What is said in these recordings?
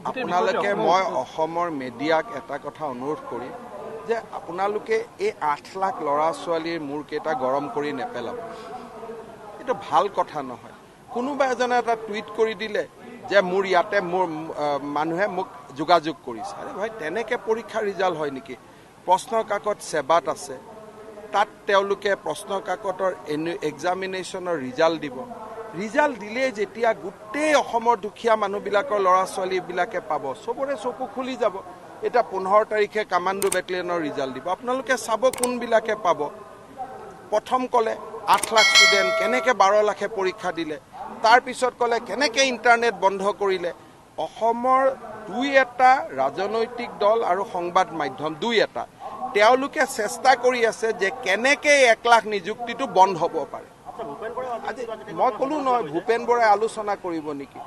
আপোনালোকে মই অসমৰ মিডিয়াক এটা কথা অনুৰোধ কৰি যে আপোনালোকে এই 8 লাখ ল'ৰা ছোৱালীৰ মূৰকেইটা গৰম কৰি নেপেলাব। এইটো ভাল কথা নহয়। কোনোবা এজনে এটা টুইট কৰি দিলে যে মোৰ ইয়াতে মোৰ মানুহে মোক যোগাযোগ কৰিছে। আৰে ভাই, তেনেকৈ পৰীক্ষা ৰিজাল্ট হয় নেকি? প্ৰশ্নৰ কাকত সেৱাত আছে, তাত তেওঁলোকে প্ৰশ্নৰ কাকতৰ এক্সামিনেশ্যনৰ ৰিজাল্ট দিব। ৰিজাল্ট দিলে যেতিয়া গোটেই অসমৰ দুখীয়া মানুহবিলাকৰ ল'ৰা ছোৱালীবিলাকে পাব, চবৰে চকু খুলি যাব। এটা 15 তাৰিখে কামাণ্ডো বেটেলিয়নৰ ৰিজাল্ট দিব। আপোনালোকে চাব কোনবিলাকে পাব। প্ৰথম ক'লে 8 লাখ ষ্টুডেণ্ট, কেনেকৈ 12 লাখে পৰীক্ষা দিলে। তাৰপিছত ক'লে কেনেকৈ ইণ্টাৰনেট বন্ধ কৰিলে। অসমৰ 2-এটা ৰাজনৈতিক দল আৰু সংবাদ মাধ্যম 2-এটা তেওঁলোকে চেষ্টা কৰি আছে যে কেনেকৈ 1 লাখ নিযুক্তিটো বন্ধ হ'ব পাৰে। মই ক'লো নহয়, ভূপেন বৰাই আলোচনা কৰিব নেকি?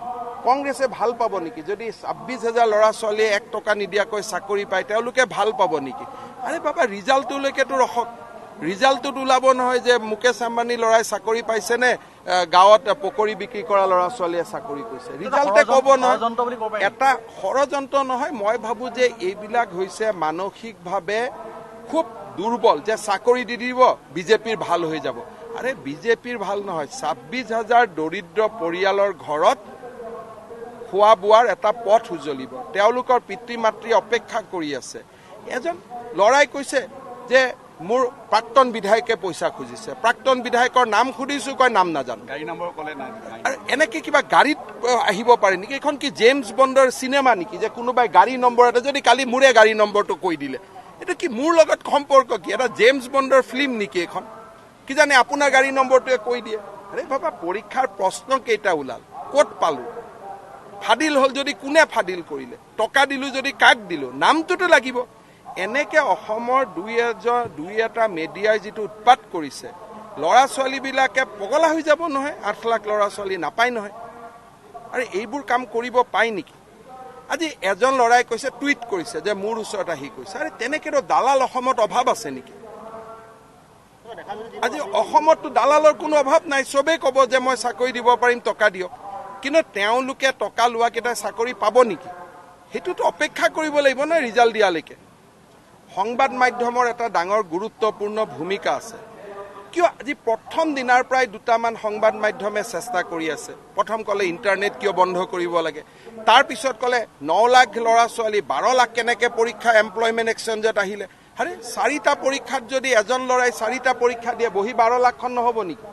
কংগ্ৰেছে ভাল পাব নেকি যদি 26,000 ল'ৰা ছোৱালীয়ে 1 টকা নিদিয়াকৈ চাকৰি পায়? তেওঁলোকে ভাল পাব নেকি? আৰে বাবা, ৰিজাল্টটোলৈকেতো ৰখক। ৰিজাল্টটোত ওলাব নহয় যে মুকেশ আম্বানী ল'ৰাই চাকৰি পাইছে নে গাঁৱত পকৰি বিক্ৰী কৰা ল'ৰা ছোৱালীয়ে চাকৰি কৰিছে। ৰিজাল্টে ক'ব নহয়। এটা ষড়যন্ত্ৰ নহয়। মই ভাবোঁ যে এইবিলাক হৈছে মানসিকভাৱে খুব দুৰ্বল, যে চাকৰি দি দিব বিজেপিৰ ভাল হৈ যাব। আৰে বিজেপিৰ ভাল নহয়, 26,000 দৰিদ্ৰ পৰিয়ালৰ ঘৰত খোৱা বোৱাৰ এটা পথ উজ্বলিব। তেওঁলোকৰ পিতৃ মাতৃ অপেক্ষা কৰি আছে। এজন ল'ৰাই কৈছে যে মোৰ প্ৰাক্তন বিধায়কে পইচা খুজিছে। প্ৰাক্তন বিধায়কৰ নাম সুধিছোঁ, কয় নাম নাজানো। গাড়ী নম্বৰ ক'লে নাই। আৰু এনেকৈ কিবা গাড়ীত আহিব পাৰে নেকি? এইখন কি জেমছ বণ্ডৰ চিনেমা নেকি যে কোনোবাই গাড়ী নম্বৰ এটা, যদি কালি মোৰে গাড়ী নম্বৰটো কৈ দিলে, এইটো কি মোৰ লগত সম্পৰ্ক কি? এটা জেমছ বণ্ডৰ ফিল্ম নেকি এইখন? কি জানে আপোনাৰ গাড়ী নম্বৰটোৱে কৈ দিয়ে। আৰে বাবা, পৰীক্ষাৰ প্ৰশ্ন কেইটা ওলাল, ক'ত পালোঁ? ফাদিল হ'ল যদি কোনে ফাদিল কৰিলে? টকা দিলোঁ যদি কাক দিলোঁ? নামটোতো লাগিব। এনেকৈ অসমৰ 2-এটা মিডিয়াই যিটো উৎপাত কৰিছে, ল'ৰা ছোৱালীবিলাকে পগলা হৈ যাব নহয়। 8 লাখ ল'ৰা ছোৱালী নাপায় নহয়। আৰু এইবোৰ কাম কৰিব পায় নেকি? আজি এজন ল'ৰাই কৈছে, টুইট কৰিছে যে মোৰ ওচৰত আহি কৈছে। আৰে তেনেকৈতো দালাল অসমত অভাৱ আছে নেকি? আজি অসমততো দালালৰ কোনো অভাৱ নাই। চবেই ক'ব যে মই চাকৰি দিব পাৰিম, টকা দিয়ক। কিন্তু তেওঁলোকে টকা লোৱাকেইটাই চাকৰি পাব নেকি? সেইটোতো অপেক্ষা কৰিব লাগিব নহয় ৰিজাল্ট দিয়ালৈকে। সংবাদ মাধ্যমৰ এটা ডাঙৰ গুৰুত্বপূৰ্ণ ভূমিকা আছে। কিয় আজি প্ৰথম দিনাৰ পৰাই 2টামান সংবাদ মাধ্যমে চেষ্টা কৰি আছে। প্ৰথম ক'লে ইণ্টাৰনেট কিয় বন্ধ কৰিব লাগে, তাৰপিছত ক'লে 9 লাখ ল'ৰা ছোৱালী 12 লাখ কেনেকৈ পৰীক্ষা এমপ্লয়মেণ্ট এক্সচেঞ্জত আহিলে। আৰে 4টা পৰীক্ষাত যদি এজন ল'ৰাই 4টা পৰীক্ষা দিয়ে, বহি 12 লাখখন নহ'ব নেকি?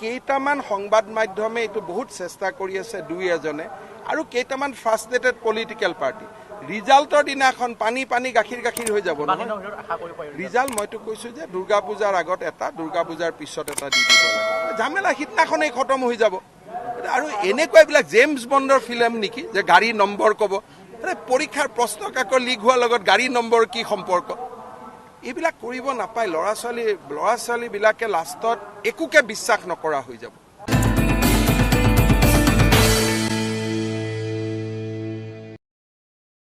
কেইটামান সংবাদ মাধ্যমে এইটো বহুত চেষ্টা কৰি আছে, 2-এজনে, আৰু কেইটামান ফ্ৰাষ্ট্ৰেটেড পলিটিকেল পাৰ্টি। ৰিজাল্টৰ দিনাখন পানী গাখীৰ হৈ যাব নহয়। ৰিজাল্ট মইতো কৈছোঁ যে দুৰ্গা পূজাৰ আগত এটা, দুৰ্গা পূজাৰ পিছত এটা দি দিব লাগে। ঝামেলা সিদিনাখনেই খতম হৈ যাব। আৰু এনেকুৱা এইবিলাক জেমছ বণ্ডৰ ফিল্ম নেকি যে গাড়ী নম্বৰ ক'ব? আৰে পৰীক্ষাৰ প্ৰশ্ন কাকত লিক হোৱাৰ লগত গাড়ী নম্বৰ কি সম্পৰ্ক? এইবিলাক কৰিব নাপায়। ল'ৰা ছোৱালীবিলাকে লাষ্টত একোকে বিশ্বাস নকৰা হৈ যাব।